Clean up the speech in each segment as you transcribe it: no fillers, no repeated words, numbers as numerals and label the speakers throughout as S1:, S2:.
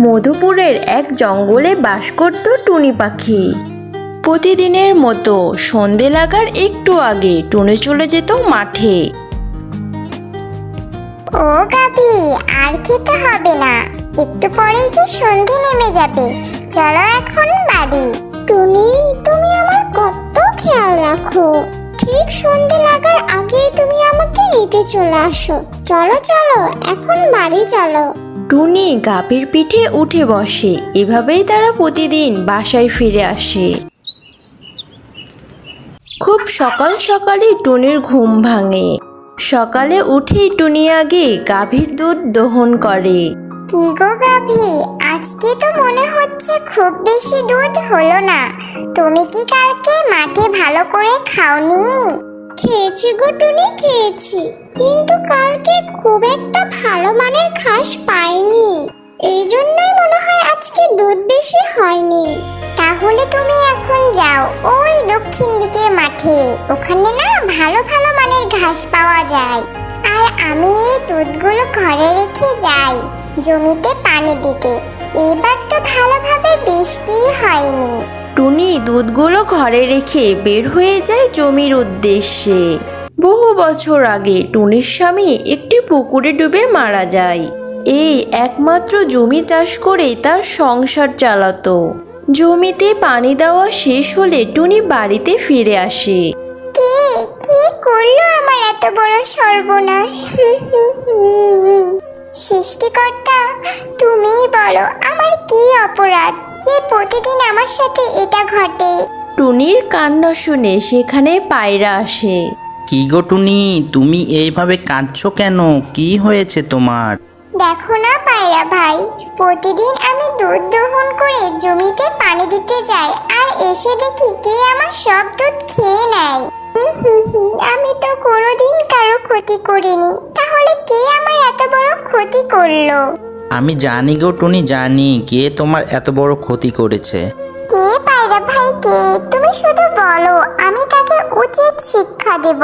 S1: মধুপুরের এক জঙ্গলে বাস করত টুনি পাখি। প্রতিদিনের মতো সন্ধে লাগার একটু আগে টুনি চলে যেত মাঠে।
S2: ও গাবি, আর খেতে হবে না, একটু পরেই যে সন্ধে নেমে যাবে, চলো এখন বাড়ি। টুনি, তুমি আমার কত খেয়াল রাখো, ঠিক সন্ধে লাগার আগেই তুমি আমাকে নিতে চলে আসো। চলো চলো, এখন বাড়ি চলো।
S1: টুনি গাভীর পিঠে উঠে বসে। এভাবেই তারা প্রতিদিন বাসায় ফিরে আসে। খুব সকাল সকালই টুনির ঘুম ভাঙে। সকালে উঠেই টুনি আগে গাভীর দুধ দহন করে।
S2: কি গো গাভী, আজকে তো মনে হচ্ছে খুব বেশি দুধ হলো না। তুমি কি কালকে মাঠে ভালো করে খাওনি? খেয়েছি গো টুনি, খেয়েছি, কিন্তু কালকে খুব একটা ভালো মানের ঘাস পাইনি, এই জন্যই মনে হয় আজকে দুধ বেশি হয়নি। তাহলে তুমি এখন যাও ওই দক্ষিণ দিকের মাঠে, ওখানে না ভালো ভালো মানের ঘাস পাওয়া যায়। আর আমি এই দুধগুলো ঘরে রেখে যাই জমিতে পানি দিতে। এবার তো ভালোভাবে বৃষ্টি হয়নি।
S1: টুনি দুধগুলো ঘরে রেখে বের হয়ে যায় জমির উদ্দেশ্যে। বহু বছর আগে টুনির স্বামী একটি পুকুরে ডুবে মারা যায়। এই একমাত্র জমি চাষ করে তার সংসার চালাতো। জমিতে পানি দেওয়া শেষ হলে টুনি বাড়িতে ফিরে আসে।
S2: কে কি করলো আমার এত বড় সর্বনাশ? সৃষ্টিকর্তা, তুমিই বলো আমার কি অপরাধ যে প্রতিদিন আমার সাথে এটা ঘটে।
S1: টুনির কান্না শুনে সেখানে পায়রা আসে।
S3: কি গো টুনি, তুমি এইভাবে কাঁদছো কেন? কি হয়েছে তোমার?
S2: দেখো না পায়রা ভাই, প্রতিদিন আমি দুধ দহন করে জমিতে পানি দিতে যাই, আর এসে দেখি কে আমার সব দুধ খেয়ে নেয়। আমি তো কোনোদিন কারো ক্ষতি করিনি, তাহলে কে আমার এত বড় ক্ষতি করলো?
S3: আমি জানি গো টুনি, জানি কে তোমার এত বড় ক্ষতি করেছে।
S2: কে পায়রা ভাই, কে? তুমি শুধু বলো, আমি তাকে উচিত শিক্ষা দেব।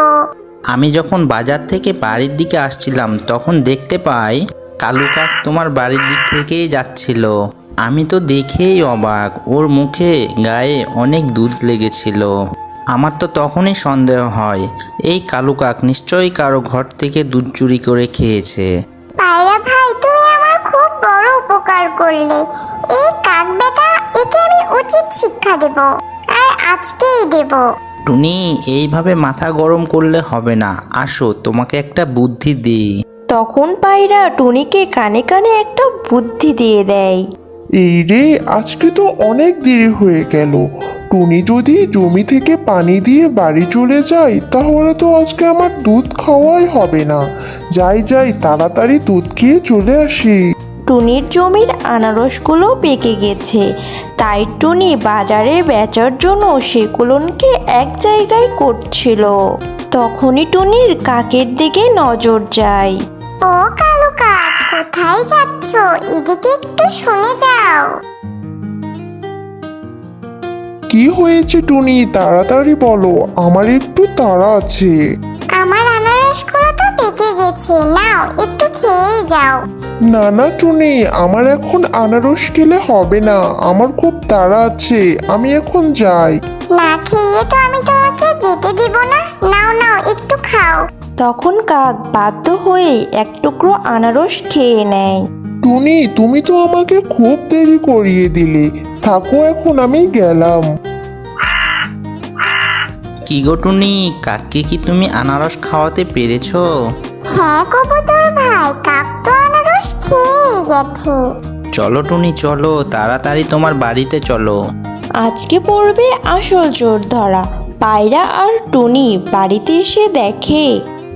S3: আমি যখন বাজার থেকে বাড়ির দিকে আসছিলাম তখন দেখতে পাই কালু কাক তোমার বাড়ির দিক থেকেই যাচ্ছিল। আমি তো দেখেই অবাক, ওর মুখে গায়ে অনেক দুধ লেগেছিল। আমার তো তখনই সন্দেহ হয় এই কালু কাক নিশ্চয়ই কারো ঘর থেকে দুধ চুরি করে খেয়েছে।
S2: পায়রা ভাই, তুমি আমার খুব বড় উপকার করলে। এই কাক বেটা, একে আমি উচিত শিক্ষা দেব, আর আজকেই দেব।
S3: টুনি, এইভাবে মাথা গরম করলে হবে না, আসো তোমাকে একটা বুদ্ধি দিই।
S1: তখন পায়রা টুনিকে কানে কানে একটা বুদ্ধি দিয়ে দেয়।
S4: এই রে, আজকে তো অনেক দেরি হয়ে গেল। টুনি যদি জমি থেকে পানি দিয়ে বাড়ি চলে যায় তাহলে তো আজকে আমার দুধ খাওয়াই হবে না। যাই যাই, তাড়াতাড়ি দুধ খেয়ে চলে আসি।
S1: টুনির জমির আনারসগুলো পেকে গেছে, তাই টুনি বাজারে বেচার জন্য সেগুলোকে এক জায়গায় করছিল। তখনই টুনির কাকের দিকে নজর যায়।
S2: ও কালু কাক, কোথায় যাচ্ছ? এদিকে একটু শুনে যাও।
S4: কি হয়েছে টুনি, তাড়াতাড়ি বলো, আমার একটু তাড়া আছে।
S2: আমার আনারসগুলো তো পেকে গেছে, নাও একটু খেয়েই যাও।
S4: না না টুনি, আমার এখন আনারস খেলে হবে না, আমার খুব তাড়া আছে, আমি এখন যাই।
S2: না খেয়ে তো আমি তোমাকে যেতে দিব না, নাও নাও একটু খাও।
S1: তখন কাক বাধ্য হয়ে এক টুকরো আনারস খেয়ে নেয়।
S4: টুনি, তুমি তো আমাকে খুব দেরি করিয়ে দিলে, থাকো এখন আমি গেলাম।
S3: কি গো টুনি, কাককে কি তুমি আনারস খাওয়াতে পেরেছো?
S2: হ্যাঁ কবুতর ভাই, কাক তো আনারস খেয়ে গেছে।
S3: চলো টুনি চলো, তাড়াতাড়ি তোমার বাড়িতে চলো।
S1: আজকে পড়বে আসল চোর ধরা। পায়রা আর টুনি বাড়িতে এসে দেখে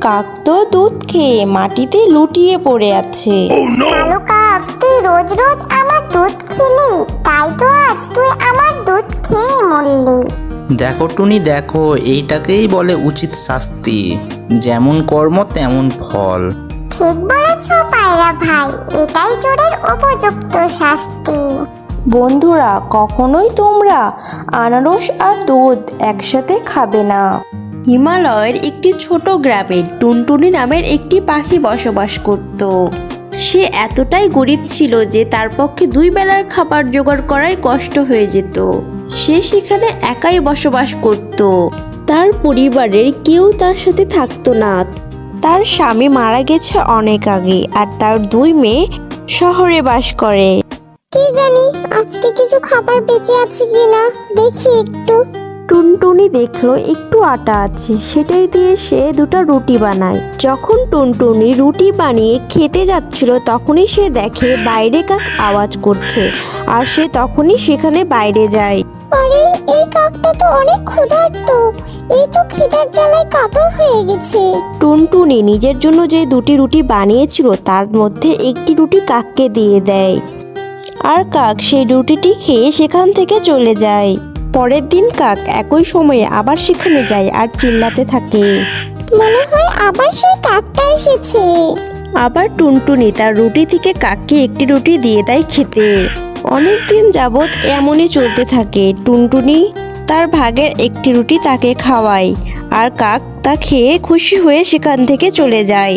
S1: কাক তো দুধ খেয়ে মাটিতে লুটিয়ে পড়ে আছে।
S2: কালু কাক, তুই রোজ রোজ আমার দুধ খেলি, তাই তো আজ তুই আমার দুধ খেয়ে মরলি।
S3: দেখো টুনি দেখো, এইটাকেই বলে উচিত শাস্তি, যেমন কর্ম তেমন ফল।
S2: ঠিক বলেছ পায়রা ভাই, এটাই চোরের উপযুক্ত শাস্তি।
S1: বন্ধুরা, কখনোই তোমরা আনারস আর দুধ একসাথে খাবে না। হিমালয়ের একটি ছোট গ্রামে টুনটুনি নামের একটি পাখি বসবাস করত। সে এতটাই গরিব ছিল যে তার পক্ষে 2 বেলার খাবার জোগাড় করাই কষ্ট হয়ে যেত। সে সেখানে একাই বসবাস করত। তার পরিবারের কেউ তার সাথে থাকতো না। তার স্বামী মারা গেছে অনেক আগে, আর তার 2 মেয়ে শহরে বাস করে।
S2: কি জানি আজকে কিছু খাবার বেঁচে আছে কিনা, দেখি একটু।
S1: টুনটুনি দেখলো একটু আটা আছে, সেটাই দিয়ে সে 2টা রুটি বানায়। যখন টুনটুনি রুটি বানিয়ে খেতে যাচ্ছিল তখনই সে দেখে বাইরে কাক আওয়াজ করছে, আর সে তখনই সেখানে বাইরে যায়।
S2: আরে এই কাকটা তো অনেক ক্ষুধার্ত, এই তো খিদার জ্বালায় কাতর হয়ে গেছে।
S1: টুনটুনি নিজের জন্য যে 2টি রুটি বানিয়েছিল তার মধ্যে একটি রুটি কাককে দিয়ে দেয়, আর কাক সেই রুটিটি খেয়ে সেখান থেকে চলে যায়। পরের দিন কাক একই সময়ে আবার সেখানে যায় আর চিল্লাতে থাকে।
S2: মনে হয় আবার সেই কাকটা এসেছে।
S1: আবার টুনটুনি তার রুটি থেকে কাককে একটি রুটি দিয়ে দেয় খেতে। অনেক দিন যাবৎ এমনই চলতে থাকে। টুনটুনি তার ভাগের একটি রুটি তাকে খাওয়ায়, আর কাক তা খেয়ে খুশি হয়ে সেখান থেকে চলে যায়।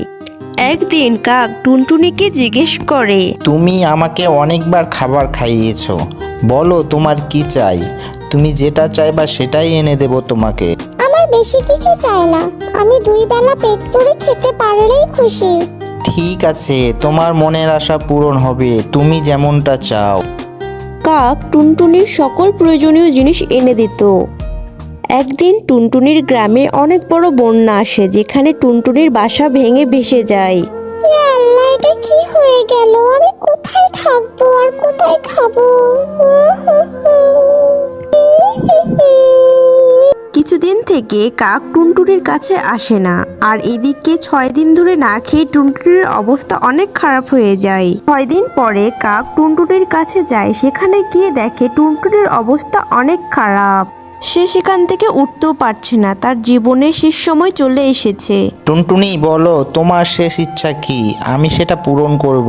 S1: একদিন কাক টুনটুনিকে জিজ্ঞেস করে,
S3: তুমি আমাকে অনেকবার খাবার খাইয়েছো, বলো তোমার কি চাই? তুমি যেটা চাইবা সেটাই এনে দেব তোমাকে।
S2: আমার বেশি কিছু চাই না, আমি 2 বেলা পেট ভরে খেতে পারলেই খুশি।
S3: ঠিক আছে, তোমার মনের আশা পূরণ হবে, তুমি যেমনটা চাও।
S1: কাক টুনটুনির সকল প্রয়োজনীয় জিনিস এনে দিত। একদিন টুনটুনির গ্রামে অনেক বড় বন্যা আসে, যেখানে টুনটুনির বাসা ভেঙে ভেসে যায়।
S2: ইয়া আল্লাহ, এটা কি হয়ে গেল? আমি কোথায় থাকবো আর কোথায় খাবো?
S1: কিছুদিন থেকে কাক টুনটুনির কাছে আসে না, আর এদিকে 6 দিন ধরে না খেয়ে টুনটুনির অবস্থা অনেক খারাপ হয়ে যায়। 6 দিন পরে কাক টুনটুনির কাছে যায়, সেখানে গিয়ে দেখে টুনটুনির অবস্থা অনেক খারাপ। সে সেখান থেকে উঠতেও পারছে না, তার জীবনের শেষ সময় চলে এসেছে।
S3: টুনটুনি বলো তোমার শেষ ইচ্ছা কি, আমি সেটা পূরণ করব।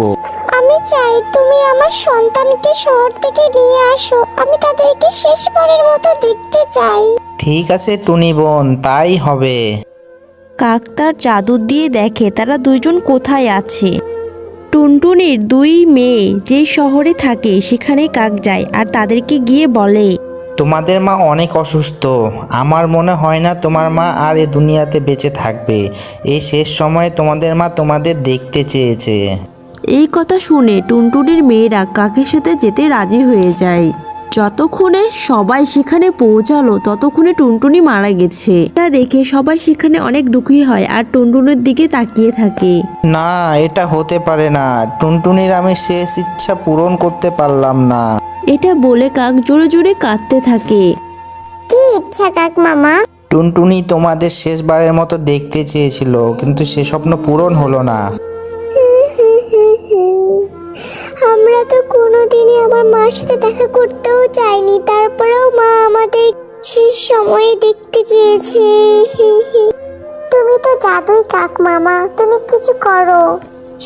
S2: আমি চাই তুমি আমার সন্তানকে শহর থেকে নিয়ে আসো, আমি তাদেরকে শেষবারের মতো দেখতে চাই।
S3: ঠিক আছে টুনি বোন, তাই হবে।
S1: কাক তার জাদু দিয়ে দেখে তারা 2 জন কোথায় আছে। টুনটুনির 2 মেয়ে যেই শহরে থাকে সেখানে কাক যায় আর তাদেরকে গিয়ে বলে,
S3: তোমাদের মা অনেক অসুস্থ, আমার মনে হয় না তোমার মা আর এ দুনিয়াতে বেঁচে থাকবে। এই শেষ সময়ে তোমাদের মা তোমাদের দেখতে চেয়েছে।
S1: এই কথা শুনে টুনটুনির মেয়েরা কাকের সাথে যেতে রাজি হয়ে যায়। যতক্ষণে সবাই সেখানে পৌঁছালো ততক্ষণে টুনটুনি মারা গেছে। এটা দেখে সবাই সেখানে অনেক দুঃখী হয় আর টুনটুনির দিকে তাকিয়ে থাকে।
S3: না, এটা হতে পারে না, টুনটুনির আমি শেষ ইচ্ছা পূরণ করতে পারলাম না।
S1: এটা বলে কাক জোরে জোরে কাঁদতে থাকে।
S2: কি ইচ্ছা কাক মামা?
S3: টুনটুনি তোমাদের শেষবারের মতো দেখতে চেয়েছিল, কিন্তু সে স্বপ্ন পূরণ হলো না।
S2: আমরা তো কোনোদিনই আমার মার সাথে দেখা করতেও চাইনি, তারপরেও মা আমাদের শেষ সময়ে দেখতে চেয়েছে। তুমি তো জাদুই কাক মামা, তুমি কিছু করো।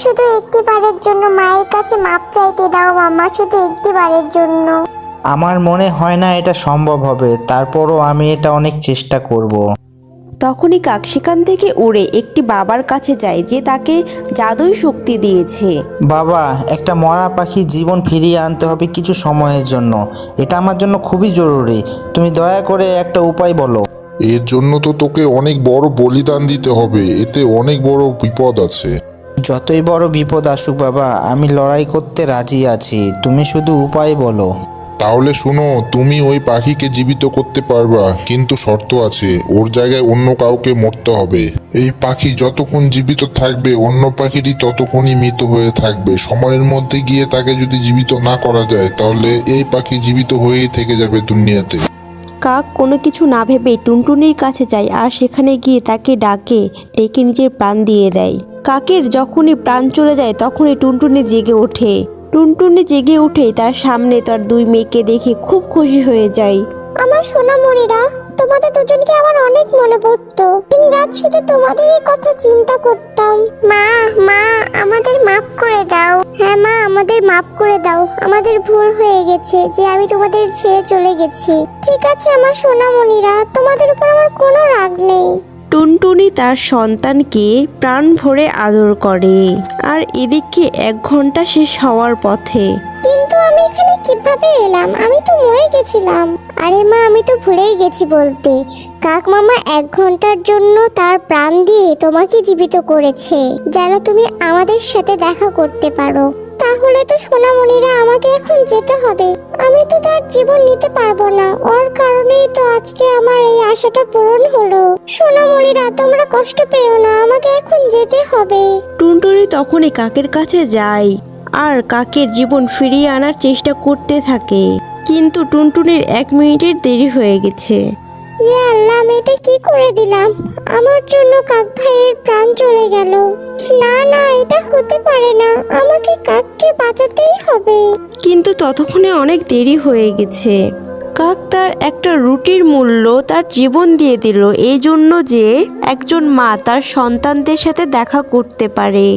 S2: শুধু একটিবারের জন্য মায়ের কাছে মাপ চাইতে দাও মামা, শুধু একটিবারের জন্য।
S3: আমার মনে হয় না এটা সম্ভব হবে, তারপরও আমি এটা অনেক চেষ্টা করব।
S1: তখনই কাক সেখান থেকে উড়ে একটি বাবার কাছে যায় যে তাকে জাদুই শক্তি দিয়েছে।
S3: বাবা, একটা মরা পাখি জীবন ফিরিয়ে আনতে হবে কিছু সময়ের জন্য, এটা আমার জন্য খুবই জরুরি, তুমি দয়া করে একটা উপায় বলো।
S5: এর জন্য তো তোকে অনেক বড় বলিদান দিতে হবে, এতে অনেক বড় বিপদ আছে।
S3: যতই বড় বিপদ আসুক বাবা, আমি লড়াই করতে রাজি আছি, তুমি শুধু উপায় বলো।
S5: তাহলে শোনো, তুমি ওই পাখিকে জীবিত করতে পারবা, কিন্তু শর্ত আছে, ওর জায়গায় অন্য কাউকে মরতে হবে। এই পাখি যতক্ষণ জীবিত থাকবে অন্য পাখিটি ততক্ষণই মৃত হয়ে থাকবে। সময়ের মধ্যে গিয়ে তাকে যদি জীবিত না করা যায় তাহলে এই পাখি জীবিত হয়েই থেকে যাবে দুনিয়াতে।
S1: কাক কোনো কিছু না ভেবে টুনটুনির কাছে যায় আর সেখানে গিয়ে তাকে ডেকে নিজের প্রাণ দিয়ে দেয়। কাকের যখনই প্রাণ চলে যায় তখনই টুনটুনি জেগে ওঠে। টুনটুনি জেগে উঠে তার সামনে তার 2 মেয়েকে দেখে খুব খুশি হয়ে যায়।
S2: আমার সোনামণিরা, তোমাদের দুজনকে আমার অনেক মনে পড়তো। দিনরাত শুধু তোমাদেরই কথা চিন্তা করতাম। মা মা আমাদের মাফ করে দাও। হ্যাঁ মা, আমাদের মাফ করে দাও, আমাদের ভুল হয়ে গেছে যে আমি তোমাদের ছেড়ে চলে গেছি। ঠিক আছে আমার সোনামণিরা, তোমাদের উপর আমার কোনো রাগ নেই।
S1: টুনটুনি তার সন্তানকে প্রাণ ভরে আদর করে। আর এদিকে 1 ঘন্টা শেষ হওয়ার পথে।
S2: কিন্তু আমি এখানে কিভাবে এলাম? আমি তো মরে গেছিলাম। আরে মা, আমি তো ভুলেই গেছি বলতে, কাক মামা 1 ঘন্টার জন্য তার প্রাণ দিয়ে তোমাকে জীবিত করেছে, যেন তুমি আমাদের সাথে দেখা করতে পারো। তাহলে তো সোনামণিরা আমাকে এখন যেতে হবে। আমি তো তার জীবন নিতে পারবো না। ওর কারণেই তো আজকে আমার এই আশাটা পূরণ হলো। সোনামণিরা, তোমরা কষ্ট পেও না, আমাকে এখন যেতে হবে।
S1: টুনটুনি তখনই কাকের কাছে যায় আর কাকের জীবন ফিরিয়ে আনার চেষ্টা করতে থাকে। কিন্তু টুনটুনির 1 মিনিটের দেরি হয়ে গেছে।
S2: ইয়া আল্লাহ, আমি এটা কি করে দিলাম? আমার জন্য কাক ভাইয়ের প্রাণ চলে গেল। না না, এটা হতে পারে না। আমাকে কাককে বাঁচাতেই হবে।
S1: কিন্তু ততক্ষণে অনেক দেরি হয়ে গেছে। কাক তার একটা রুটির মূল্য তার জীবন দিয়ে দিল, এই জন্য যে একজন মা তার সন্তানদের সাথে দেখা করতে পারে।